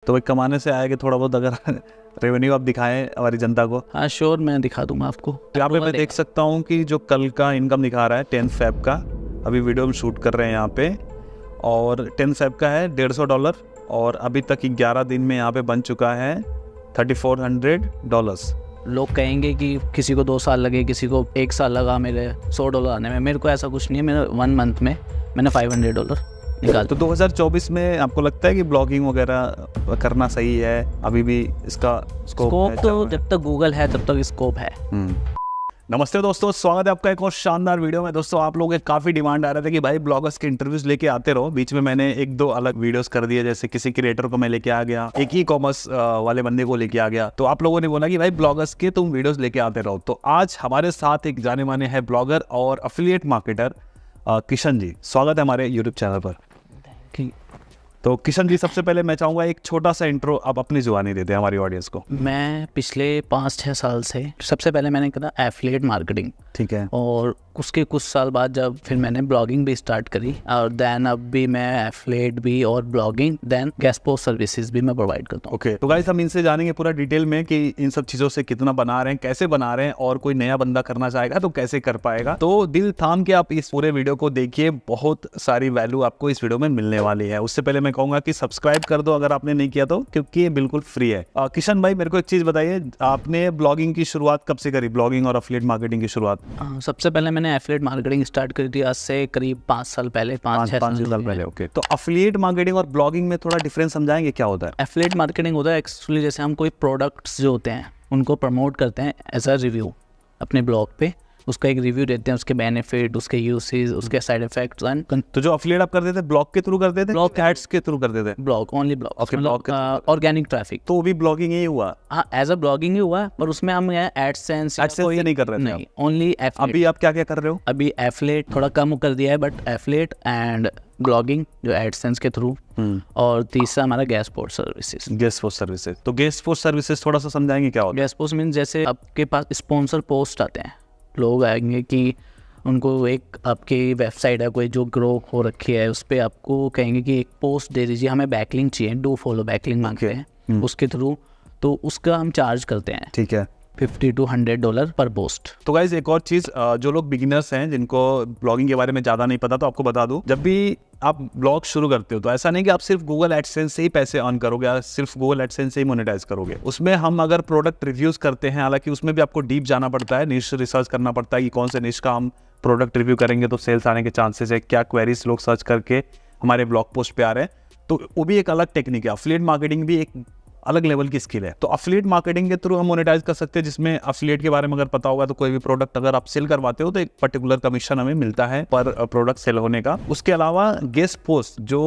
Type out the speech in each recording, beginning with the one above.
तो भाई कमाने से आएगा थोड़ा बहुत अगर रेवेन्यू आप दिखाएं हमारी जनता को। हाँ श्योर, मैं दिखा दूंगा आपको। यहाँ पे मैं देख सकता हूँ कि जो कल का इनकम दिखा रहा है 10 फेब का, अभी वीडियो हम शूट कर रहे हैं यहाँ पे, और 10 फेब का है $150 और अभी तक 11 दिन में यहाँ पे बन चुका है $3400। लोग कहेंगे कि किसी को 2 साल लगे, किसी को 1 साल लगा मेरे $100 आने में। मेरे को ऐसा कुछ नहीं है, मेरे 1 मंथ में मैंने $500 निकाल। तो 2024 में आपको लगता है कि ब्लॉगिंग वगैरह करना सही है? अभी भी इसका स्कोप तो जब तक गूगल है तब तक स्कोप है। नमस्ते दोस्तों, स्वागत है आपका एक और शानदार वीडियो में। दोस्तों आप लोगों के काफ़ी डिमांड आ रहा था कि भाई ब्लॉगर्स के इंटरव्यूज लेके आते रहो। बीच में मैंने 1-2 अलग वीडियोस कर दिए, जैसे किसी क्रिएटर को मैं लेके आ गया, एक ई कॉमर्स वाले बंदे को लेके आ गया। तो आप लोगों ने बोला कि भाई ब्लॉगर्स के तुम वीडियोस लेके आते रहो। तो आज हमारे साथ एक जाने माने है ब्लॉगर और एफिलिएट मार्केटर किशन जी। स्वागत है हमारे यूट्यूब चैनल पर। तो किशन जी, सबसे पहले मैं चाहूँगा एक छोटा सा इंट्रो आप अपनी जुबानी देते हैं हमारी ऑडियंस को। मैं पिछले 5-6 साल से सबसे पहले मैंने करा एफिलिएट मार्केटिंग, ठीक है, और उसके कुछ साल बाद जब फिर मैंने ब्लॉगिंग भी स्टार्ट करी, और देन अब भी मैं एफिलिएट भी और blogging, then guest post services भी मैं प्रोवाइड करता हूँ। ओके, तो गाइस हम इनसे जानेंगे पूरा डिटेल में कि इन सब चीज़ों से कितना बना रहे हैं, कैसे बना रहे हैं, और कोई नया बंदा करना चाहेगा तो कैसे कर पाएगा। तो दिल थाम के आप इस पूरे वीडियो को देखिए, बहुत सारी वैल्यू आपको इस वीडियो में मिलने वाली है। उससे पहले मैं कहूँगा कि सब्सक्राइब कर दो अगर आपने नहीं किया तो, क्योंकि ये बिल्कुल फ्री है। किशन भाई, मेरे को एक चीज़ बताइए, आपने ब्लॉगिंग की शुरुआत कब से करी, ब्लॉगिंग और एफिलिएट मार्केटिंग की शुरुआत? सबसे पहले मैंने एफिलिएट मार्केटिंग स्टार्ट करी थी आज से करीब 5 साल पहले, 5-6 साल पहले। ओके, तो एफिलिएट मार्केटिंग और ब्लॉगिंग में थोड़ा डिफरेंस समझाएंगे क्या होता है? एफिलिएट मार्केटिंग होता है एक्चुअली जैसे हम कोई प्रोडक्ट्स जो होते हैं उनको प्रमोट करते हैं एज अ रिव्यू अपने ब्लॉग पे, उसका एक रिव्यू देते हैं, उसके बेनिफिट, उसके यूसेज, उसके साइड इफेक्ट्स। तो जो एफिलिएट आप करते थे ब्लॉग के थ्रू करते थे, ब्लॉग एड्स के थ्रू करते थे? Blog, only blog, organic traffic. तो भी ब्लॉगिंग ही हुआ? हाँ, एज अ ब्लॉगिंग ही हुआ, पर उसमें हम एडसेंस नहीं कर रहे थे? नहीं, ओनली एफिलिएट। अभी आप क्या क्या कर रहे हो? अभी एफिलिएट थोड़ा कम कर दिया है, बट एफिलिएट एंड ब्लॉगिंग जो एडसेंस के थ्रू, और तीसरा हमारा guest post services. Guest post services, तो गेस्ट पोस्ट सर्विसेज थोड़ा सा समझाएंगे क्या होता है? गेस्ट पोस्ट मीन जैसे आपके पास स्पॉन्सर पोस्ट आते हैं, लोग आएंगे कि उनको एक आपकी वेबसाइट है कोई जो ग्रो हो रखी है, उस पर आपको कहेंगे कि एक पोस्ट दे दीजिए, हमें बैकलिंक चाहिए, डू फॉलो बैकलिंक मांगते हैं उसके थ्रू, तो उसका हम चार्ज करते हैं। ठीक है, $50 to $100 पर पोस्ट। तो गाइज एक और चीज़, जो लोग बिगिनर्स हैं जिनको ब्लॉगिंग के बारे में ज़्यादा नहीं पता, तो आपको बता दूं, जब भी आप ब्लॉग शुरू करते हो तो ऐसा नहीं कि आप सिर्फ गूगल एडसेंस से ही पैसे अर्न करोगे या सिर्फ गूगल एडसेंस से ही मोनेटाइज करोगे। उसमें हम अगर प्रोडक्ट रिव्यूज़ करते हैं, हालांकि उसमें भी आपको डीप जाना पड़ता है, निश रिसर्च करना पड़ता है कि कौन से निश का हम प्रोडक्ट रिव्यू करेंगे तो सेल्स आने के चांसेस है, क्या क्वेरीज लोग सर्च करके हमारे ब्लॉग पोस्ट पे आ रहे हैं, तो वो भी एक अलग टेक्निक है। एफिलिएट मार्केटिंग भी एक अलग लेवल की स्किल है। तो एफिलिएट मार्केटिंग के थ्रू हम मोनेटाइज कर सकते हैं, जिसमें एफिलिएट के बारे में अगर पता होगा तो कोई भी प्रोडक्ट अगर आप सेल करवाते हो तो एक पर्टिकुलर कमीशन हमें मिलता है पर प्रोडक्ट सेल होने का। उसके अलावा गेस्ट पोस्ट जो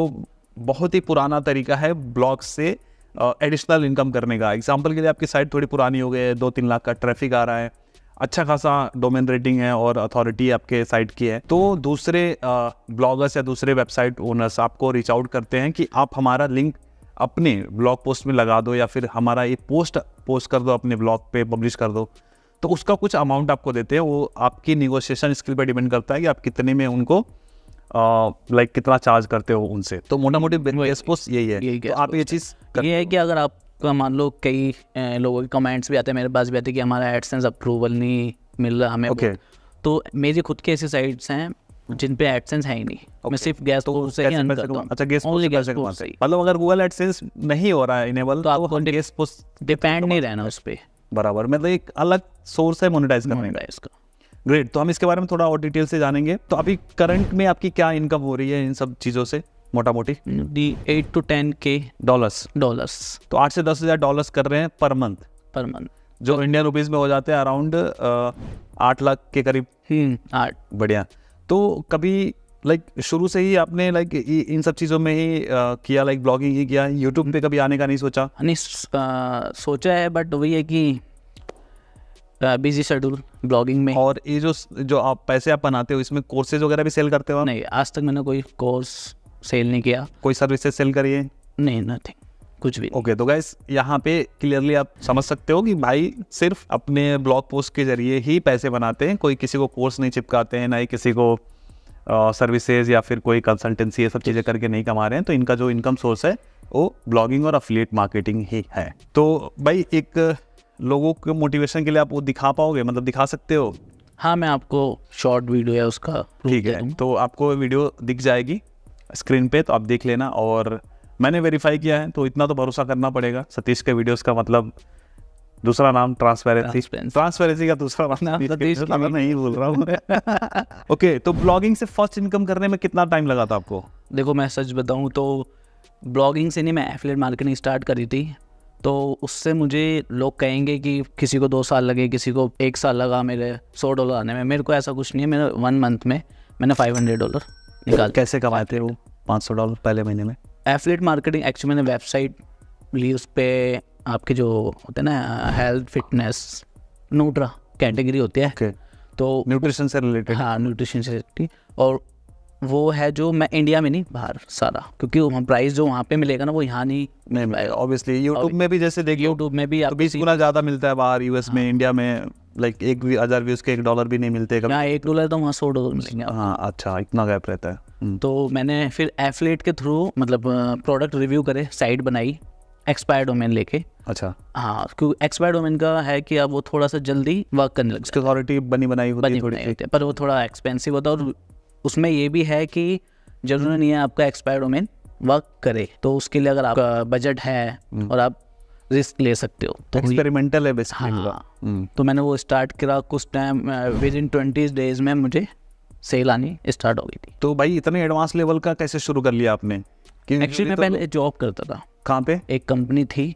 बहुत ही पुराना तरीका है ब्लॉग से एडिशनल इनकम करने का। एग्जाम्पल के लिए आपकी साइट थोड़ी पुरानी हो गई है, 2-3 लाख का ट्रैफिक आ रहा है, अच्छा खासा डोमेन रेटिंग है और अथॉरिटी आपके साइट की है, तो दूसरे ब्लॉगर्स या दूसरे वेबसाइट ओनर्स आपको रीच आउट करते हैं कि आप हमारा लिंक अपने ब्लॉग पोस्ट में लगा दो या फिर हमारा ये पोस्ट कर दो, अपने ब्लॉग पे पब्लिश कर दो, तो उसका कुछ अमाउंट आपको देते हैं। वो आपकी निगोशिएशन स्किल पे डिपेंड करता है कि आप कितने में उनको लाइक कितना चार्ज करते हो उनसे। तो मोटा मोटी गेस्ट पोस्ट यही है। तो आप ये चीज़ ये है कि अगर आप मान लो कई लोगों के कमेंट्स भी आते हैं, मेरे पास भी आते हैं कि हमारा एडसेंस अप्रूवल नहीं मिल रहा हमें। ओके, तो मेरी खुद की ऐसी साइट्स हैं जिन पे एडसेंस है ही नहीं, मैं सिर्फ गेस्ट पोस्ट से ही अर्न करता हूं। अच्छा, गेस्ट पोस्ट से मतलब अगर गूगल एडसेंस नहीं हो रहा है इनेबल, तो आपको गेस्ट पोस्ट डिपेंड नहीं रहना उस पे, बराबर, मतलब एक अलग सोर्स है मोनेटाइज करने का इसका। ग्रेट, तो हम इसके बारे में थोड़ा और डिटेल से जानेंगे। तो अभी करंट में आपकी क्या इनकम हो रही है इन सब चीज़ों से मोटा मोटी? 8 to 10K डॉलर्स। तो 8 से 10 हज़ार डॉलर्स कर रहे हैं पर मंथ, जो इंडियन रुपीज़ में हो जाते हैं अराउंड 8 लाख के करीब। 8। बढ़िया। तो कभी लाइक शुरू से ही आपने लाइक इन सब चीज़ों में ही किया, लाइक ब्लॉगिंग ही किया, यूट्यूब पे कभी आने का नहीं सोचा? नहीं, सोचा है, बट वही है कि बिजी शेड्यूल ब्लॉगिंग में। और ये जो आप पैसे आप बनाते हो, इसमें कोर्सेज वगैरह भी सेल करते हो? नहीं, आज तक मैंने कोई कोर्स सेल नहीं किया। कोई सर्विसेज सेल करिए? नहीं, नथिंग, कुछ भी। ओके, तो गाइस यहाँ पे क्लियरली आप समझ सकते हो कि भाई सिर्फ अपने ब्लॉग पोस्ट के जरिए ही पैसे बनाते हैं, कोई किसी को कोर्स नहीं चिपकाते हैं, ना ही किसी को सर्विसेज या फिर कोई कंसल्टेंसी, ये सब चीज़ें करके नहीं कमा रहे हैं। तो इनका जो इनकम सोर्स है वो ब्लॉगिंग और अफिलिएट मार्केटिंग ही है। तो भाई एक लोगों के मोटिवेशन के लिए आप वो दिखा पाओगे, मतलब दिखा सकते हो? हाँ, मैं आपको शॉर्ट वीडियो है उसका ठीक है, तो आपको वीडियो दिख जाएगी स्क्रीन पे, तो आप देख लेना। और मैंने वेरीफाई किया है, तो इतना तो भरोसा करना पड़ेगा। सतीश के वीडियोस का मतलब दूसरा नाम ट्रांसपेरेंसी का दूसरा नाम सतीश मैं नहीं बोल रहा हूँ। ओके, तो ब्लॉगिंग से फर्स्ट इनकम करने में कितना टाइम लगा था आपको? देखो, मैं सच बताऊँ तो ब्लॉगिंग से नहीं, मैं एफिलिएट मार्केटिंग स्टार्ट करी थी। तो उससे मुझे लोग कहेंगे कि किसी को 2 साल लगे, किसी को 1 साल लगा मेरे $100 आने में। मेरे को ऐसा कुछ नहीं है। मेरा 1 मंथ में मैंने $500 निकाल। कैसे कमाए थे वो $500 पहले महीने में? एफिलिएट मार्केटिंग एक्चुअली मैंने वेबसाइट ली, उस पर आपके जो होते हैं ना हेल्थ फिटनेस न्यूट्रा कैटेगरी होती है। okay. तो न्यूट्रिशन से रिलेटेड? हाँ, न्यूट्रिशन से रिलेटेड। और वो है जो मैं इंडिया में नहीं, बाहर सारा, क्योंकि वहाँ प्राइस जो वहाँ पे मिलेगा ना वो यहाँ नहीं मिलेगा। ऑब्वियसली यूट्यूब में भी जैसे देखिए, यूट्यूब में भी तो 20 गुना ज़्यादा मिलता है बाहर यूएस में। इंडिया में लाइक 1,000 व्यूज़ के $1 भी नहीं मिलते। यहाँ $1 तो वहाँ $100 मिलेंगे। हाँ, अच्छा, इतना गैप रहता है। तो मैंने फिर एफिलिएट के थ्रू मतलब प्रोडक्ट रिव्यू करे, साइट बनाई एक्सपायर्ड डोमेन लेके। अच्छा, हाँ, क्योंकि एक्सपायर्ड डोमेन का है कि अब वो थोड़ा सा जल्दी वर्क करने लग उसकी अथॉरिटी बनी बनाई होती है थोड़ी, पर वो थोड़ा एक्सपेंसिव होता है। और उसमें ये भी है कि जरूरी नहीं है आपका एक्सपायर्ड डोमेन वर्क करे, तो उसके लिए अगर आपका बजट है और आप रिस्क ले सकते हो तो एक्सपेरिमेंटल है बेसिकली। हाँ, तो मैंने वो स्टार्ट करा। कुछ टाइम विद इन 20 डेज में मुझे सेल आनी स्टार्ट हो गई थी। तो भाई इतने एडवांस लेवल का कैसे शुरू कर लिया आपने? एक्चुअली मैं पहले जॉब करता था। कहाँ पे? एक कंपनी थी,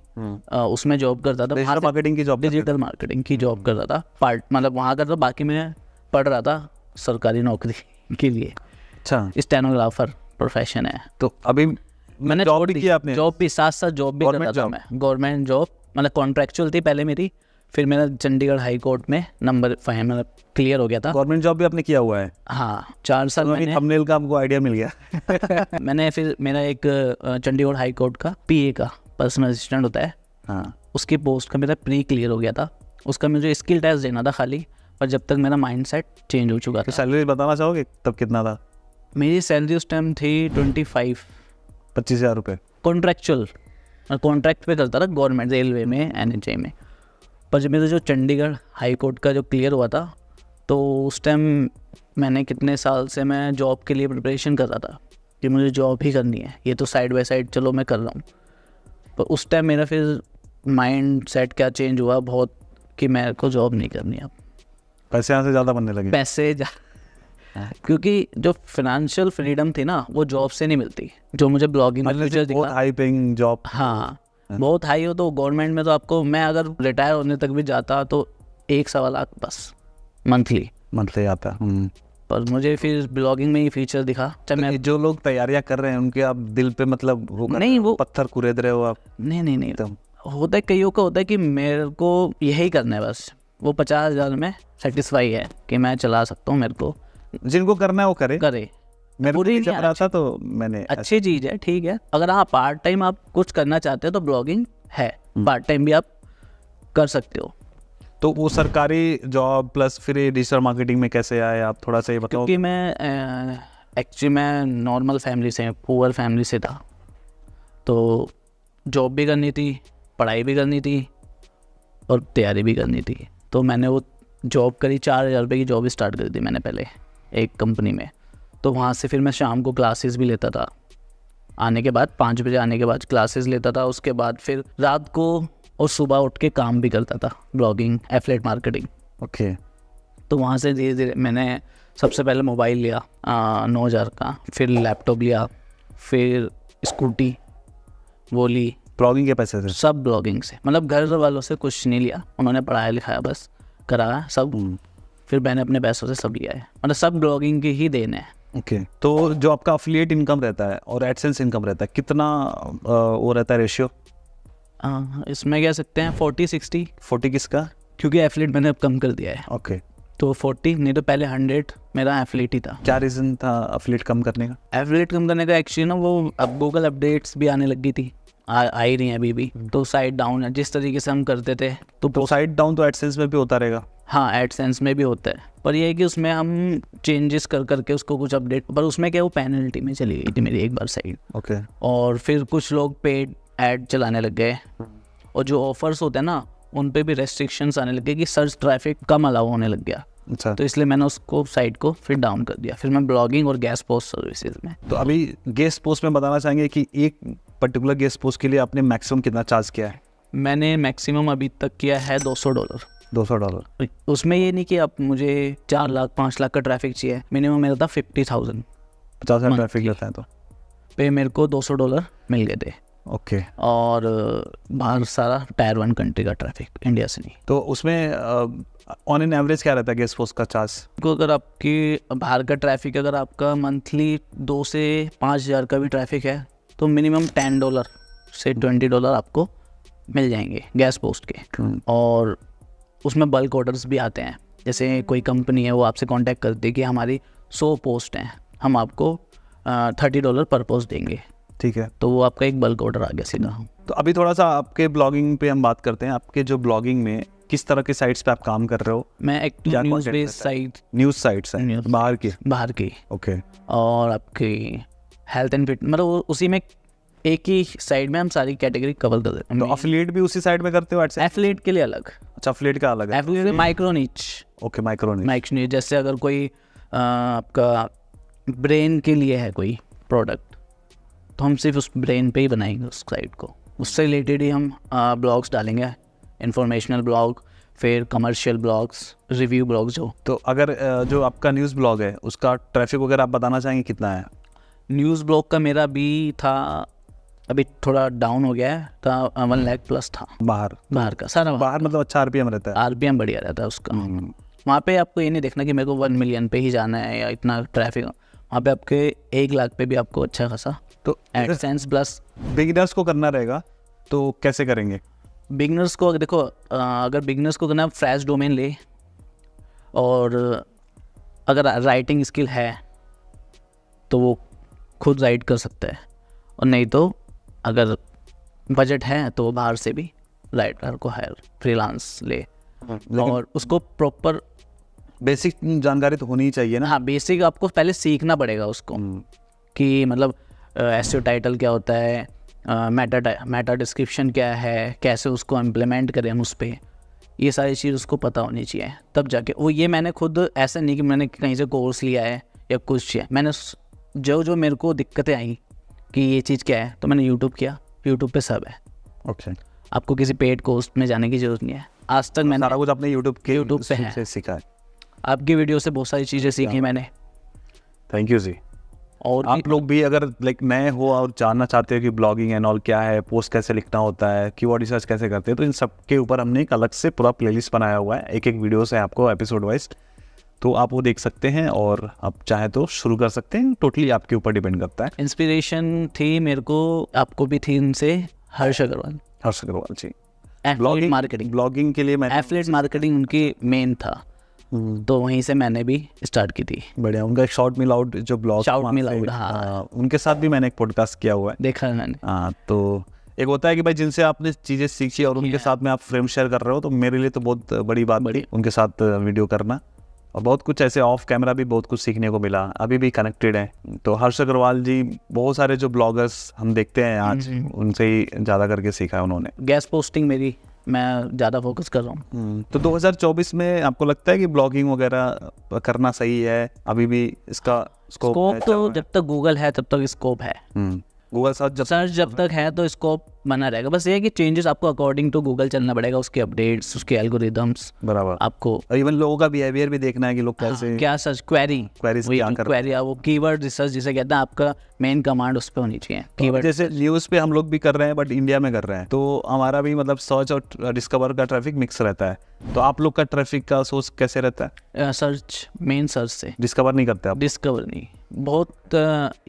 उसमें जॉब करता था। डिजिटल मार्केटिंग की जॉब? डिजिटल मार्केटिंग की जॉब करता था, पार्ट मतलब वहाँ करता। बाकी मैं पढ़ रहा था सरकारी नौकरी के लिए। अच्छा, स्टेनोग्राफर प्रोफेशन है। तो अभी मैंने जॉब भी किया आपने? जॉब भी साथ साथ जॉब भी करता था मैं। गवर्नमेंट जॉब मतलब कॉन्ट्रैक्चुअल थी पहले मेरी, फिर मेरा चंडीगढ़ हाई कोर्ट में नंबर 5 मतलब क्लियर हो गया था। गवर्नमेंट जॉब भी आपने किया हुआ है? हाँ, 4 साल मैंने। थंबनेल का हमको आइडिया मिल गया। मैंने फिर मेरा एक चंडीगढ़ हाई कोर्ट का पीए का पर्सनल असिस्टेंट होता है, हाँ, उसकी पोस्ट का मेरा प्री क्लियर हो गया था। उसका मुझे स्किल टेस्ट देना था खाली, पर जब तक मेरा माइंड सेट चेंज हो चुका था। तो सैलरी बताना चाहोगे तब कितना था? मेरी सैलरी उस टाइम थी 25,000 रुपये कॉन्ट्रैक्चुअल। मैं कॉन्ट्रैक्ट पे करता था गवर्नमेंट रेलवे में, एनएचए में। पर जब मेरा जो चंडीगढ़ हाई कोर्ट का जो क्लियर हुआ था, तो उस टाइम मैंने कितने साल से मैं जॉब के लिए प्रिपरेशन कर रहा था कि मुझे जॉब ही करनी है। ये तो साइड बाय साइड चलो मैं कर रहा हूँ, पर उस टाइम मेरा फिर माइंड सेट क्या चेंज हुआ बहुत कि मेरे को जॉब नहीं करनी अब। पैसे यहाँ से ज़्यादा बनने लगे? पैसे क्योंकि जो फाइनेंशियल फ्रीडम थी ना वो जॉब से नहीं मिलती, जो मुझे ब्लॉगिंग में फ्यूचर दिखा। बहुत हाई पेइंग जॉब। हाँ, बहुत हाई हो तो गवर्नमेंट में तो आपको, मैं अगर रिटायर होने तक भी जाता तो 1-1.25 लाख बस मंथली आता। पर मुझे फिर ब्लॉगिंग में ही फ्यूचर दिखा। तो मैं जो लोग तैयारियां कर रहे हैं उनके आप दिल पे मतलब नहीं, वो पत्थर कुरेद रहे हो आप? नहीं होता है, कईयों का होता है कि मेरे को यही करना है बस, वो 50,000 में सेटिस्फाई है कि मैं चला सकता हूँ। मेरे को जिनको करना है वो करे। मेरे पूरी नहीं रहा था तो मैंने अच्छी चीज़ है, ठीक है। अगर हाँ पार्ट टाइम आप कुछ करना चाहते हो तो ब्लॉगिंग है, पार्ट टाइम भी आप कर सकते हो। तो वो सरकारी जॉब प्लस फिर डिजिटल मार्केटिंग में कैसे आए आप, थोड़ा सा ये बताओ। क्योंकि मैं नॉर्मल फैमिली से, पुअर फैमिली से था, तो जॉब भी करनी थी, पढ़ाई भी करनी थी और तैयारी भी करनी थी। तो मैंने वो जॉब करी, 4,000 रुपये की जॉब स्टार्ट करी थी मैंने पहले एक कंपनी में। तो वहाँ से फिर मैं शाम को क्लासेस भी लेता था, आने के बाद 5 बजे आने के बाद क्लासेस लेता था। उसके बाद फिर रात को और सुबह उठ के काम भी करता था, ब्लॉगिंग, एफिलिएट मार्केटिंग। ओके। तो वहाँ से धीरे धीरे मैंने सबसे पहले मोबाइल लिया 9,000 का, फिर लैपटॉप लिया, फिर स्कूटी वो ली। ब्लॉगिंग के पैसे से? सब ब्लॉगिंग से, मतलब घर वालों से कुछ नहीं लिया, उन्होंने पढ़ाया लिखाया बस, कराया सब। फिर मैंने अपने पैसों से सब लिया है, मतलब सब ब्लॉगिंग की ही देन है। ओके। तो जो आपका अफिलिएट इनकम रहता है और एडसेंस इनकम रहता है, कितना वो रहता है रेशियो? इसमें कह सकते हैं 40-60। 40 किसका? क्योंकि एफिलिएट मैंने अब कम कर दिया है। ओके। तो 40, नहीं तो पहले 100 मेरा एफिलिएट ही था। क्या रीज़न था एफिलिएट कम करने का? एफिलिएट कम करने का एक्चुअली ना, वो अब गूगल अपडेट्स भी आने लग गई थी। आ ही रही हैं अभी भी, तो साइड डाउन है जिस तरीके से हम करते थे। तो साइड डाउन तो एडसेंस में भी होता रहेगा। हाँ, एडसेंस में भी होता है, पर ये है कि उसमें हम चेंजेस कर करके उसको कुछ अपडेट, पर उसमें क्या वो पेनल्टी में चली गई थी मेरी एक बार साइड। ओके। और फिर कुछ लोग पेड ऐड चलाने लग गए, और जो ऑफर्स होते हैं ना उन पे भी रेस्ट्रिक्शंस आने लग गए कि सर्च ट्रैफिक कम अलाउ होने लग गया। अच्छा। तो इसलिए मैंने उसको साइट को फिर डाउन कर दिया। फिर मैं ब्लॉगिंग और गेस्ट पोस्ट सर्विसेज में। तो अभी गेस्ट पोस्ट में बताना चाहेंगे कि एक पर्टिकुलर गेस्ट पोस्ट के लिए आपने मैक्सिमम कितना चार्ज किया है? मैंने मैक्सिमम अभी तक किया है $200। $200। उसमें ये नहीं कि अब मुझे 4 लाख 5 लाख का ट्रैफिक चाहिए, मिनिमम मेरा था 50,000। 50,000 ट्रैफिक रहता है तो पे मेरे को $200 मिल गए थे। ओके। और बाहर सारा टायर 1 कंट्री का ट्रैफिक, इंडिया से नहीं। तो उसमें ऑन एन एवरेज क्या रहता है गेस्ट पोस्ट का चार्ज? को अगर आपकी बाहर का ट्रैफिक, अगर आपका मंथली 2 से 5,000 का भी ट्रैफिक है तो मिनिमम $10 से $20 आपको मिल जाएंगे गैस पोस्ट के। और उसमें बल्क ऑर्डर्स भी आते हैं, जैसे कोई कंपनी है वो आपसे कांटेक्ट करती है कि हमारी 100 पोस्ट हैं, हम आपको $30 पर पोस्ट देंगे। ठीक है। तो वो आपका एक बल्क ऑर्डर आ गया सीधा। तो अभी थोड़ा सा आपके ब्लॉगिंग पे हम बात करते हैं। आपके जो ब्लॉगिंग में किस तरह के साइट्स पे आप काम कर रहे हो? मैं एक्टिव क्या न्यूज़ content बेस्ड रहता है? साइट, न्यूज़ साइट्स हैं बाहर की। ओके। ओके। और आपकी हेल्थ एंड फिट, मतलब उसी में एक ही साइड में हम सारी कैटेगरी कवर कर देते हैं। तो अफिलिएट भी उसी साइड में करते हो एडसेंस? एफिलिएट के लिए अलग। अच्छा, अफिलिएट का अलग है। एफिलिएट माइक्रो नीच। ओके, माइक्रो निच, जैसे अगर कोई आपका ब्रेन के लिए है कोई प्रोडक्ट, तो हम सिर्फ उस ब्रेन पे ही बनाएंगे उस साइट को, उससे रिलेटेड ही हम ब्लॉग्स डालेंगे, इंफॉर्मेशनल ब्लॉग, फिर कमर्शियल ब्लॉग्स, रिव्यू ब्लॉग्स जो। तो अगर जो आपका न्यूज़ ब्लॉग है उसका ट्रैफिक वगैरह आप बताना चाहेंगे कितना है? न्यूज़ ब्लॉग का मेरा भी था, अभी थोड़ा डाउन हो गया है, था 1 लाख प्लस था बाहर का सारा। बाहर मतलब अच्छा आरपीएम रहता है? आरपीएम बढ़िया रहता है उसका। वहाँ पे आपको ये नहीं देखना कि मेरे को 1 मिलियन पे ही जाना है या इतना ट्रैफिक, वहाँ पे आपके 1 लाख पे भी आपको अच्छा खासा तो एडसेंस प्लस। बिगिनर्स को करना रहेगा तो कैसे करेंगे? बिगनर्स को देखो, अगर बिगनर्स को करना, फ्रेश डोमेन ले, और अगर राइटिंग स्किल है तो वो खुद राइट कर सकता है, और नहीं तो अगर बजट है तो बाहर से भी राइटर को हायर फ्रीलांस ले, और उसको प्रॉपर बेसिक जानकारी तो होनी ही चाहिए ना। हाँ, बेसिक आपको पहले सीखना पड़ेगा उसको, कि मतलब एसईओ टाइटल क्या होता है, मेटा डिस्क्रिप्शन क्या है, कैसे उसको इम्प्लीमेंट करें हम उस पर, ये सारी चीज़ उसको पता होनी चाहिए तब जाके वो। ये मैंने खुद ऐसा नहीं कि मैंने कहीं से कोर्स लिया है या कुछ है, मैंने जो मेरे को दिक्कतें आई कि ये चीज़ क्या है, तो मैंने यूट्यूब किया, यूट्यूब पे सब है। ओके। आपको किसी पेड कोर्स में जाने की ज़रूरत नहीं है। आज तक मैंने सारा कुछ अपने यूट्यूब पे है, सीखा है। आपकी वीडियो से बहुत सारी चीज़ें सीखी मैंने। थैंक यू जी। और आप लोग भी अगर लाइक नए हो और जानना चाहते हो कि ब्लॉगिंग एंड ऑल क्या है, पोस्ट कैसे लिखना होता है, कीवर्ड रिसर्च कैसे करते हैं, तो इन सब के ऊपर हमने एक अलग से पूरा प्लेलिस्ट बनाया हुआ है, एक वीडियोस है आपको एपिसोड वाइज, तो आप वो देख सकते हैं और आप चाहे तो शुरू कर सकते हैं। टोटली आपके ऊपर डिपेंड करता है। इंस्पिरेशन थी मेरे को, आपको भी थी इनसे, हर्ष अग्रवाल जी। मार्केटिंग, ब्लॉगिंग के लिए मैं एफिलिएट मार्केटिंग उनकी मेन था, तो वहीं से मैंने भी स्टार्ट की थी। बढ़िया। उनका एक शॉर्ट मिल आउट जो ब्लॉग, शॉर्ट मिल आउट, हाँ, उनके साथ भी मैंने एक पॉडकास्ट किया हुआ है, देखा है मैंने। हाँ, तो एक होता है कि भाई जिनसे आपने चीज़ें सीखी और उनके साथ में आप फ्रेम शेयर कर रहे हो, तो मेरे लिए तो बहुत बड़ी बात थी उनके साथ वीडियो करना, और बहुत कुछ ऐसे ऑफ कैमरा भी बहुत कुछ सीखने को मिला, अभी भी कनेक्टेड है। तो हर्ष अग्रवाल जी, बहुत सारे जो ब्लॉगर्स हम देखते हैं आज, उनसे ही ज़्यादा करके सीखा है उन्होंने। गैस पोस्टिंग मेरी मैं ज़्यादा फोकस कर रहा हूँ। तो 2024 में आपको लगता है कि ब्लॉगिंग वगैरह करना सही है? अभी भी इसका स्कोप तो जब तक गूगल है तब तक स्कोप है, गूगल सर्च जब तक है तो स्कोप बना रहेगा। बस ये है कि चेंजेस आपको अकॉर्डिंग टू गूगल चलना पड़ेगा, उसके अपडेट्स, उसके एल्गोरिदम्स, बराबर आपको इवन लोगों का बिहेवियर भी देखना है कि लोग कैसे क्या सर्च क्वेरीज क्या कर रहे हैं, वो कीवर्ड रिसर्च जिसे कहते हैं, आपका मेन कमांड उस पर होनी चाहिए कीवर्ड। जैसे न्यूज़ पे हम लोग भी कर रहे हैं बट इंडिया में कर रहे हैं, तो हमारा भी मतलब सर्च और डिस्कवर का ट्रैफिक मिक्स रहता है। तो आप लोग का ट्रैफिक का सोर्स कैसे रहता है? सर्च, मेन सर्च से, डिस्कवर नहीं करते आप? डिस्कवर नहीं, बहुत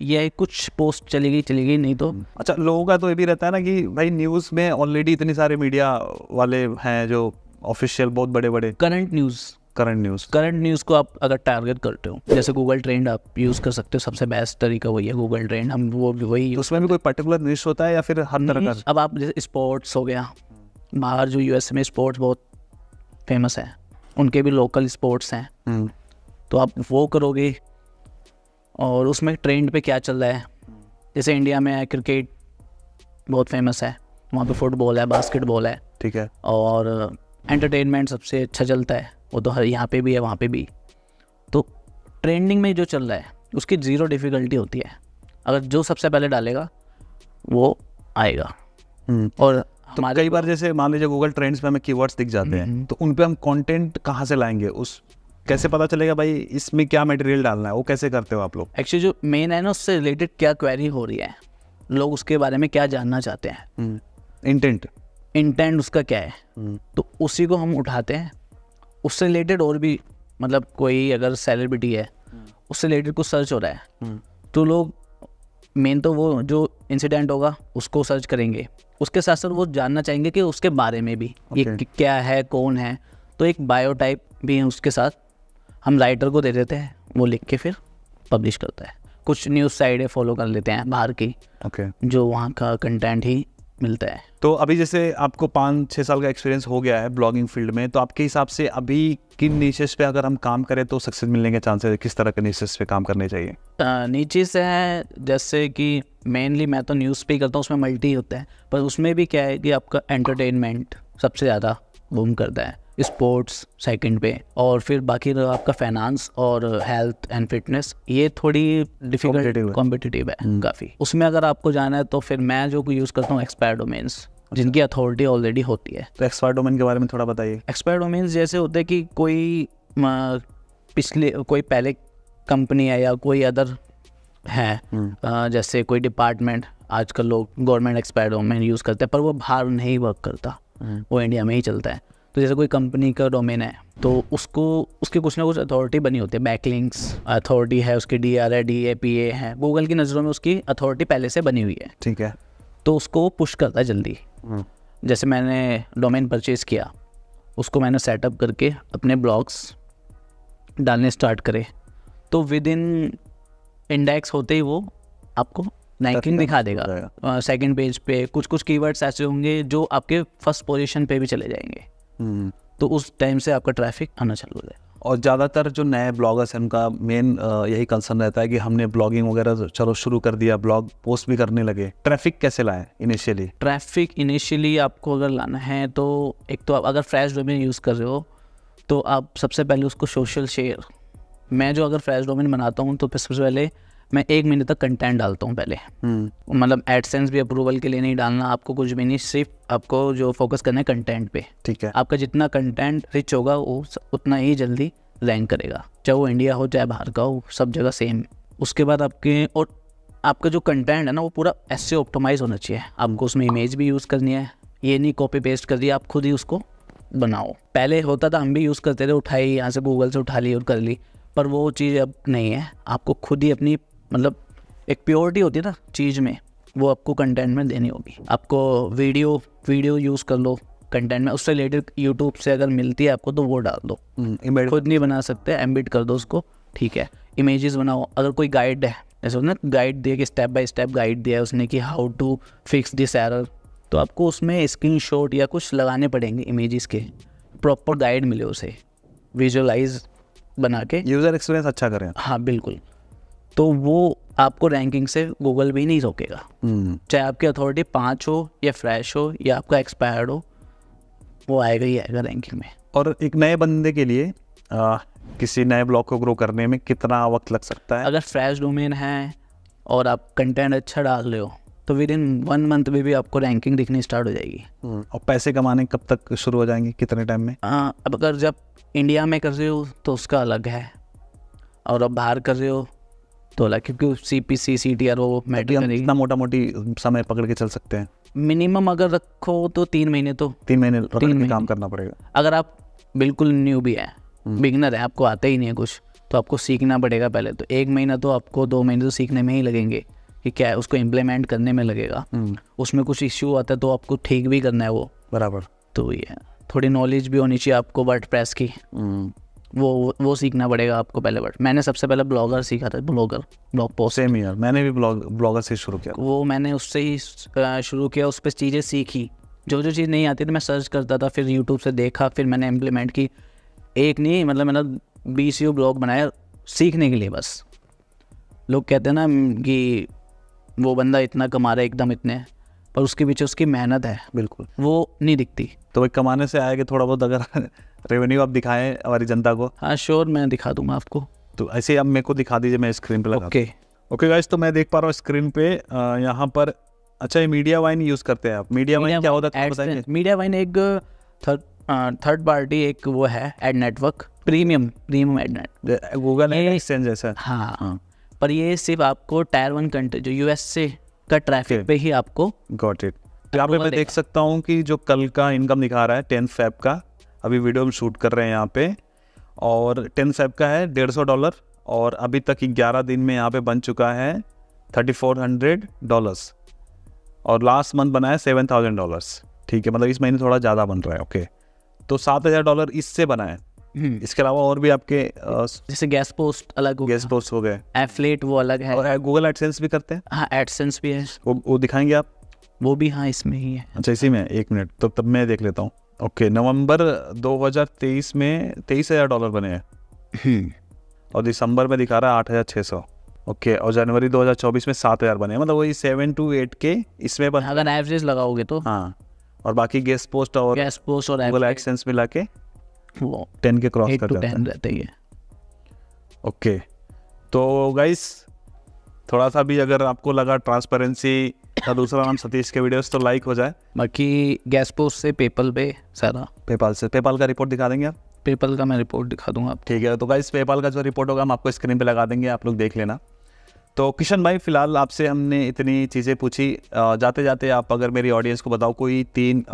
ये है, कुछ पोस्ट चली गई नहीं तो। अच्छा, लोगों का तो ये भी रहता है ना कि भाई न्यूज़ में ऑलरेडी इतने सारे मीडिया वाले हैं जो ऑफिशियल बहुत बड़े बड़े, करंट न्यूज़ करंट न्यूज़ को आप अगर टारगेट करते हो, जैसे गूगल ट्रेंड आप यूज़ कर सकते हो, सबसे बेस्ट तरीका वही है गूगल ट्रेंड, हम वो वही तो उसमें भी कोई पर्टिकुलर निश होता है या फिर हर तरह का? अब आप जैसे स्पोर्ट्स हो गया, बाहर जो यूएस में स्पोर्ट्स बहुत फेमस है, उनके भी लोकल स्पोर्ट्स हैं, तो आप वो करोगे और उसमें ट्रेंड पे क्या चल रहा है। जैसे इंडिया में है क्रिकेट बहुत फेमस है, वहाँ पे फुटबॉल है, बास्केटबॉल है, ठीक है, और एंटरटेनमेंट सबसे अच्छा चलता है, वो तो हर यहाँ पे भी है वहाँ पे भी। तो ट्रेंडिंग में जो चल रहा है उसकी ज़ीरो डिफ़िकल्टी होती है, अगर जो सबसे पहले डालेगा वो आएगा। और तो कई बार जैसे मान लीजिए गूगल ट्रेंड्स पे हमें कीवर्ड्स दिख जाते हैं, तो उन पे हम कंटेंट कहाँ से लाएंगे, उस कैसे पता चलेगा भाई इसमें क्या मटेरियल डालना है, वो कैसे करते हो आप लोग? एक्चुअली जो मेन है ना, उससे रिलेटेड क्या क्वेरी हो रही है, लोग उसके बारे में क्या जानना चाहते हैं, इंटेंट उसका क्या है, तो उसी को हम उठाते हैं। उससे रिलेटेड और भी मतलब कोई अगर सेलिब्रिटी है उससे रिलेटेड कुछ सर्च हो रहा है, तो लोग मेन तो वो जो इंसिडेंट होगा उसको सर्च करेंगे, उसके साथ साथ वो जानना चाहेंगे कि उसके बारे में भी ये क्या है, कौन है। तो एक बायोटाइप भी है उसके साथ, हम राइटर को दे देते हैं, वो लिख के फिर पब्लिश करता है। कुछ न्यूज़ साइटें फॉलो कर लेते हैं बाहर की, जो वहाँ का कंटेंट ही मिलता है। तो अभी जैसे आपको 5-6 साल का एक्सपीरियंस हो गया है ब्लॉगिंग फील्ड में, तो आपके हिसाब से अभी किन नीचेस पे अगर हम काम करें तो सक्सेस मिलने के चांसेस, किस तरह के नीचेस पे काम करने चाहिए? नीचे से है जैसे कि मेनली मैं तो न्यूज़ पे ही करता हूँ, उसमें मल्टी होता है, पर उसमें भी क्या है कि आपका एंटरटेनमेंट सबसे ज़्यादा बूम करता है, स्पोर्ट्स सेकंड पे, और फिर बाकी आपका फाइनेंस और हेल्थ एंड फिटनेस, ये थोड़ी डिफिकल्ट कॉम्पिटिटिव है काफ़ी। उसमें अगर आपको जाना है तो फिर मैं जो यूज़ करता हूँ एक्सपायर डोमेन्स, जिनकी अथॉरिटी ऑलरेडी होती है। तो एक्सपायर डोमेन के बारे में थोड़ा बताइए। एक्सपायर डोमेन्स जैसे होते हैं कि कोई कोई पहले कंपनी है या कोई अदर है, जैसे कोई डिपार्टमेंट, आजकल लोग गवर्नमेंट एक्सपायर डोमेन यूज़ करते हैं, पर वो बाहर नहीं वर्क करता, वो इंडिया में ही चलता है। तो जैसे कोई कंपनी का डोमेन है तो उसको उसकी कुछ ना कुछ अथॉरिटी बनी होती है, बैकलिंक्स अथॉरिटी है, उसकी DR है, DAPA है, गूगल की नज़रों में उसकी अथॉरिटी पहले से बनी हुई है, ठीक है। तो उसको पुश करता है जल्दी। जैसे मैंने डोमेन परचेज़ किया, उसको मैंने सेटअप करके अपने ब्लॉग्स डालने स्टार्ट करे, तो विद इन इंडेक्स होते ही वो आपको रैंकिंग दिखा देगा। सेकंड पेज पे कुछ कीवर्ड्स ऐसे होंगे जो आपके फर्स्ट पोजीशन पे भी चले जाएंगे, तो उस टाइम से आपका ट्रैफिक आना चालू हो जाएगा। और ज़्यादातर जो नए ब्लॉगर्स हैं उनका मेन यही कंसर्न रहता है कि हमने ब्लॉगिंग वगैरह चलो शुरू कर दिया, ब्लॉग पोस्ट भी करने लगे, ट्रैफिक कैसे लाएं इनिशियली? ट्रैफिक इनिशियली आपको अगर लाना है तो एक तो आप अगर फ्रेश डोमेन यूज़ कर रहे हो तो आप सबसे पहले उसको सोशल शेयर, मैं जो अगर फ्रेश डोमेन बनाता हूँ तो सबसे पहले मैं 1 महीने तक कंटेंट डालता हूँ पहले, मतलब एडसेंस भी अप्रूवल के लिए नहीं डालना, आपको कुछ भी नहीं, सिर्फ आपको जो फोकस करना है कंटेंट पे, ठीक है। आपका जितना कंटेंट रिच होगा वो उतना ही जल्दी रैंक करेगा, चाहे वो इंडिया हो चाहे बाहर का हो, सब जगह सेम। उसके बाद आपका जो कंटेंट है ना वो पूरा ऐसे ऑप्टिमाइज होना चाहिए, आपको उसमें इमेज भी यूज़ करनी है, ये नहीं कॉपी पेस्ट कर दिया, आप खुद ही उसको बनाओ। पहले होता था हम भी यूज़ करते थे, उठाई यहाँ से गूगल से उठा ली और कर ली, पर वो चीज़ अब नहीं है, आपको खुद ही अपनी मतलब एक प्योरिटी होती है ना चीज़ में, वो आपको कंटेंट में देनी होगी। आपको वीडियो यूज़ कर लो कंटेंट में, उससे रिलेटेड यूट्यूब से अगर मिलती है आपको तो वो डाल दो, खुद नहीं बना सकते एम्बिट कर दो उसको, ठीक है। इमेजेस बनाओ, अगर कोई गाइड है जैसे ना गाइड दिया कि स्टेप बाय स्टेप गाइड दिया है उसने कि how to fix this error, तो आपको उसमें स्क्रीनशॉट या कुछ लगाने पड़ेंगे इमेजेस के, प्रॉपर गाइड मिले उसे विजुअलाइज बना के, यूज़र एक्सपीरियंस अच्छा करें। हाँ बिल्कुल, तो वो आपको रैंकिंग से गूगल भी नहीं रोकेगा, चाहे आपकी अथॉरिटी 5 हो या फ्रेश हो या आपका एक्सपायर्ड हो, वो आएगा ही आएगा रैंकिंग में। और एक नए बंदे के लिए किसी नए ब्लॉग को ग्रो करने में कितना वक्त लग सकता है? अगर फ्रेश डोमेन है और आप कंटेंट अच्छा डाल रहे हो तो विद इन 1 मंथ में भी आपको रैंकिंग दिखनी स्टार्ट हो जाएगी। और पैसे कमाने कब तक शुरू हो जाएंगे, कितने टाइम में? अब अगर जब इंडिया में कर रहे हो तो उसका अलग है, और अब बाहर कर रहे हो तो अलग, क्योंकि CPC CTR वो मैटर करेगी। इतना मोटा मोटी समय पकड़ के चल सकते हैं? मिनिमम अगर रखो तो 3 महीने, तो 3 महीने काम करना पड़ेगा। अगर आप बिल्कुल न्यू भी है, बिगनर है, आपको आता ही नहीं है कुछ, तो आपको सीखना पड़ेगा पहले, तो 1 महीना तो आपको 2 महीने तो सीखने में ही लगेंगे कि क्या है, उसको इम्प्लीमेंट करने में लगेगा, उसमें कुछ इश्यू आता है तो आपको ठीक भी करना है वो, बराबर। तो ये थोड़ी नॉलेज भी होनी चाहिए आपको वर्डप्रेस की, वो सीखना पड़ेगा आपको पहले। बट मैंने सबसे पहले ब्लॉगर सीखा था, ब्लॉग पोस्ट। सेम यार, मैंने भी ब्लॉगर से शुरू किया। वो मैंने उससे ही शुरू किया, उस पर चीज़ें सीखी, जो चीज़ नहीं आती थी मैं सर्च करता था, फिर यूट्यूब से देखा, फिर मैंने इम्प्लीमेंट की। एक नहीं, मतलब मैंने 20 ब्लॉग बनाया सीखने के लिए बस। लोग कहते हैं ना कि वो बंदा इतना कमा रहा है एकदम इतने, पर उसके पीछे उसकी मेहनत है, बिल्कुल वो नहीं दिखती। तो भाई कमाने से आएगा थोड़ा बहुत, अगर रेवेन्यू आप दिखाएं हमारी जनता को। हाँ श्योर, मैं दिखा दूंगा आपको। तो ऐसे ही आप मेरे को दिखा दीजिए, मैं स्क्रीन पे लगा। ओके गाइस, तो मैं देख पा रहा हूँ स्क्रीन पे यहाँ पर। अच्छा, ये मीडिया वाइन यूज़ करते हैं आप? मीडिया वाइन क्या होता है बताएंगे? मीडिया वाइन एक थर्ड पार्टी एक वो है ad network, premium ad net, Google exchange जैसा। हाँ, पर ये सिर्फ आपको टायर 1 कंट्री जो यूएसए का ट्रैफिक पे ही आपको। Got it. यहाँ पे मैं देख सकता हूँ कि जो कल का इनकम दिखा रहा है 10 फेब का, अभी वीडियो हम शूट कर रहे हैं यहाँ पे, और 10 फेब का है $150, और अभी तक 11 दिन में यहाँ पे बन चुका है $3,400, और लास्ट मंथ बना है $7,000। ठीक है, मतलब इस महीने थोड़ा ज़्यादा बन रहा है। ओके, तो $7,000 इससे बना है। इसके अलावा और भी आपके जैसे गैस पोस्ट अलग हो, गैस पोस्ट हो गए, एफलेट वो अलग है, और गूगल एडसेंस भी करते हैं। हाँ एडसेंस भी है, वो दिखाएंगे आप? वो भी हाँ इसमें ही है। अच्छा, इसी में, एक मिनट, तो तब मैं देख लेता हूँ। ओके, नवंबर 2023 में $23,000 बने हैं, और दिसंबर में दिखा रहा है 8,600। ओके, और जनवरी 2024 में 7,000 बने हैं, मतलब वही 7 to 8 के इसमें बन। अगर एवरेज लगाओगे तो हाँ, और बाकी गैस पोस्ट और गूगल एडसेंस मिला के वो 10 के क्रॉस कर जाता है। रहते ही है। ओके, तो गाइस थोड़ा सा भी अगर आपको लगा ट्रांसपेरेंसी का दूसरा नाम सतीश के वीडियोस, तो लाइक हो जाए। बाकी गैस पोस्ट से पेपल पे सारा, पेपाल का रिपोर्ट दिखा देंगे आप? पेपल का मैं रिपोर्ट दिखा दूंगा आप। ठीक है, तो गाइस पेपाल का जो रिपोर्ट होगा हम आपको स्क्रीन पे लगा देंगे, आप लोग देख लेना। तो किशन भाई, फिलहाल आपसे हमने इतनी चीज़ें पूछी, जाते जाते आप अगर मेरी ऑडियंस को बताओ कोई 3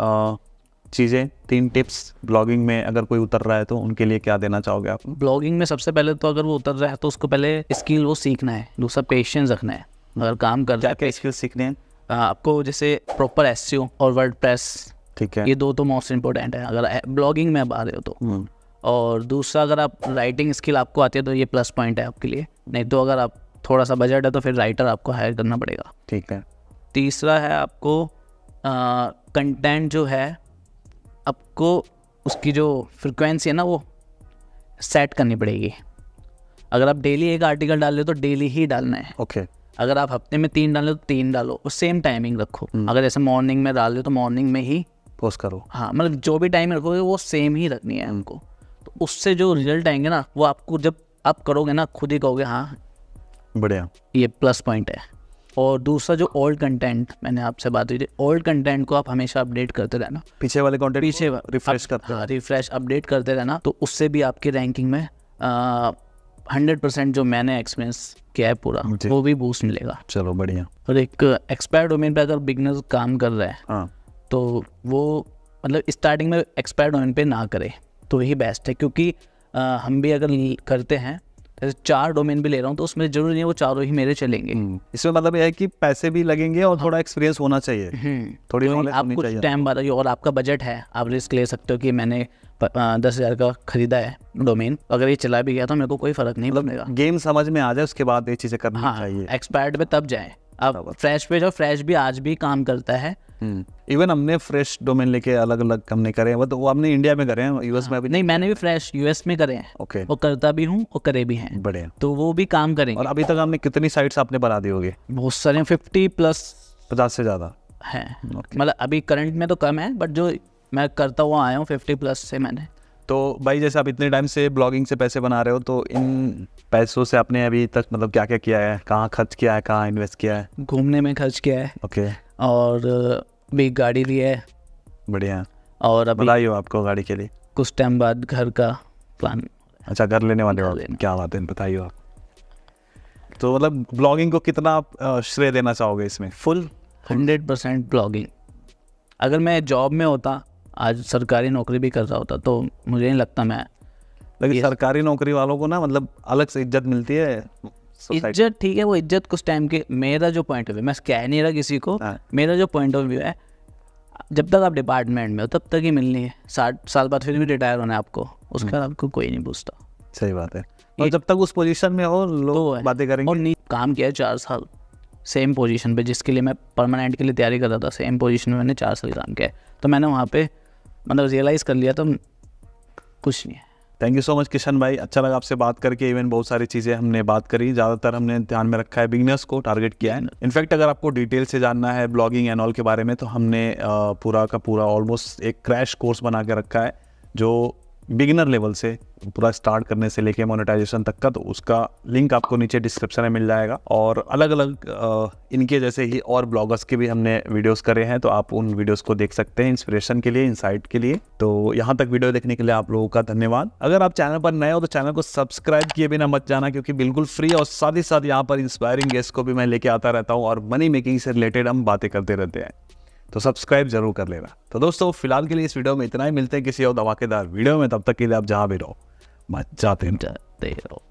टिप्स ब्लॉगिंग में, अगर कोई उतर रहा है तो उनके लिए क्या देना चाहोगे आप? ब्लॉगिंग में सबसे पहले तो अगर वो उतर रहा है तो उसको पहले स्किल वो सीखना है, दूसरा पेशेंस रखना है। अगर काम कर रहा है, क्या स्किल सीखने हैं आपको? जैसे प्रॉपर एसईओ और वर्डप्रेस, ठीक है, ये 2 तो मोस्ट इंपॉर्टेंट है अगर ब्लॉगिंग में आप आ रहे हो तो। और दूसरा, अगर आप राइटिंग स्किल आपको आती है तो ये प्लस पॉइंट है आपके लिए, नहीं तो अगर आप थोड़ा सा बजट है तो फिर राइटर आपको हायर करना पड़ेगा। ठीक है। तीसरा है आपको कंटेंट जो है आपको उसकी जो फ्रिक्वेंसी है ना वो सेट करनी पड़ेगी। अगर आप डेली एक आर्टिकल डाल रहे हो तो डेली ही डालना है। ओके। अगर आप हफ्ते में 3 डालो तो 3 डालो, और सेम टाइमिंग रखो। अगर जैसे मॉर्निंग में डाल रहे हो तो मॉर्निंग में ही पोस्ट करो। हाँ, मतलब जो भी टाइम रखोगे वो सेम ही रखनी है हमको, तो उससे जो रिजल्ट आएंगे ना वो आपको जब आप करोगे ना खुद ही कहोगे हाँ बढ़िया, ये प्लस पॉइंट है। और दूसरा जो ओल्ड कंटेंट, मैंने आपसे बात हुई थी, ओल्ड कंटेंट को आप हमेशा अपडेट करते रहना, पीछे वाले कंटेंट पीछे रिफ्रेश करते हाँ रिफ्रेश अपडेट करते रहना, तो उससे भी आपकी रैंकिंग में 100% जो मैंने एक्सपीरियंस किया है पूरा वो भी बूस्ट मिलेगा। चलो बढ़िया। और एक एक्सपायर डोमेन पे अगर बिगनर्स काम कर रहे हैं हाँ, तो वो मतलब स्टार्टिंग में एक्सपायर डोमेन पे ना करे तो यही बेस्ट है, क्योंकि हम भी अगर करते हैं जैसे 4 डोमेन भी ले रहा हूँ तो उसमें जरूरी नहीं है वो चारों ही मेरे चलेंगे। इसमें मतलब यह है कि पैसे भी लगेंगे और थोड़ा एक्सपीरियंस होना चाहिए, थोड़ी नॉलेज आप होनी कुछ चाहिए। टाइम बाद और आपका बजट है, आप रिस्क ले सकते हो कि मैंने 10,000 का खरीदा है डोमेन, अगर ये चला भी गया तो मेरे को कोई फर्क नहीं पड़ेगा। गेम समझ में आ जाए उसके बाद ये चीज़ें करनी चाहिए। एक्सपायर्ड पे तब जाए आप, फ्रेश पे जाओ, फ्रेश भी आज भी काम करता है। इवन हमने फ्रेश डोमेन लेके अलग अलग हमने करे हैं, वो हमने इंडिया में करे हैं, यूएस में अभी नहीं, मैंने भी फ्रेश यूएस में करे हैं। ओके, वो करता भी हूँ और करे भी हैं, बढ़िया। तो वो भी काम करेंगे। और अभी तक आपने कितनी साइट्स आपने बना दी होगी? बहुत सारे 50+ 50 से ज़्यादा है, मतलब अभी करंट में तो कम है, बट जो मैं करता हुआ आया हूँ 50+ से मैंने। तो भाई जैसे आप इतने टाइम से ब्लॉगिंग से पैसे बना रहे हो, तो इन पैसों से आपने अभी तक मतलब क्या क्या किया है, कहाँ खर्च किया है, कहाँ इन्वेस्ट किया है? घूमने में खर्च किया है। ओके। और भी गाड़ी ली है। बढ़िया। और अभी बधाई हो आपको गाड़ी के लिए। कुछ टाइम बाद घर का प्लान। अच्छा, घर लेने वाले हो? क्या बात है, बताइए आप। तो मतलब ब्लॉगिंग को कितना आप श्रेय देना चाहोगे इसमें? Full 100% blogging. अगर मैं जॉब में होता, आज सरकारी नौकरी भी कर रहा होता, तो मुझे नहीं लगता मैं, लेकिन सरकारी नौकरी वालों को ना मतलब अलग से इज्जत मिलती है। इज्जत ठीक है, वो इज्जत कुछ टाइम के, मेरा जो पॉइंट ऑफ व्यू, मैं कह नहीं रहा किसी को, मेरा जो पॉइंट ऑफ व्यू है, जब तक आप डिपार्टमेंट में हो तब तक ही मिलनी है। 60 साल बाद फिर भी रिटायर होना है आपको, उसके बाद आपको कोई नहीं पूछता। सही बात है। और जब तक उस पोजीशन में हो तो लोग है। बातें करेंगे। और नहीं काम किया है 4 साल सेम पोजीशन पे, जिसके लिए मैं परमानेंट के लिए तैयारी कर रहा था, सेम पोजीशन में मैंने 4 साल काम किया है। तो मैंने वहाँ पे मतलब रियलाइज़ कर लिया तो कुछ नहीं है। Thank you so much Kishan भाई, अच्छा लगा आपसे बात करके। इवन बहुत सारी चीज़ें हमने बात करी, ज़्यादातर हमने ध्यान में रखा है बिगिनर्स को टारगेट किया है। इनफैक्ट अगर आपको डिटेल से जानना है ब्लॉगिंग एंड ऑल के बारे में तो हमने पूरा का पूरा ऑलमोस्ट एक क्रैश कोर्स बना के रखा है जो बिगिनर लेवल से पूरा स्टार्ट करने से लेके मोनेटाइजेशन तक का, तो उसका लिंक आपको नीचे डिस्क्रिप्शन में मिल जाएगा। और अलग अलग इनके जैसे ही और ब्लॉगर्स के भी हमने वीडियोस करे हैं, तो आप उन वीडियोस को देख सकते हैं इंस्पिरेशन के लिए, इंसाइट के लिए। तो यहाँ तक वीडियो देखने के लिए आप लोगों का धन्यवाद। अगर आप चैनल पर नए हो तो चैनल को सब्सक्राइब किए बिना मत जाना, क्योंकि बिल्कुल फ्री और साथ ही साथ यहाँ पर इंस्पायरिंग गेस्ट को भी मैं लेके आता रहता हूँ और मनी मेकिंग से रिलेटेड हम बातें करते रहते हैं, तो सब्सक्राइब जरूर कर लेना। तो दोस्तों फिलहाल के लिए इस वीडियो में इतना ही, मिलते हैं किसी और धमाकेदार वीडियो में, तब तक के लिए आप जहाँ भी रहो मत जाते रहो।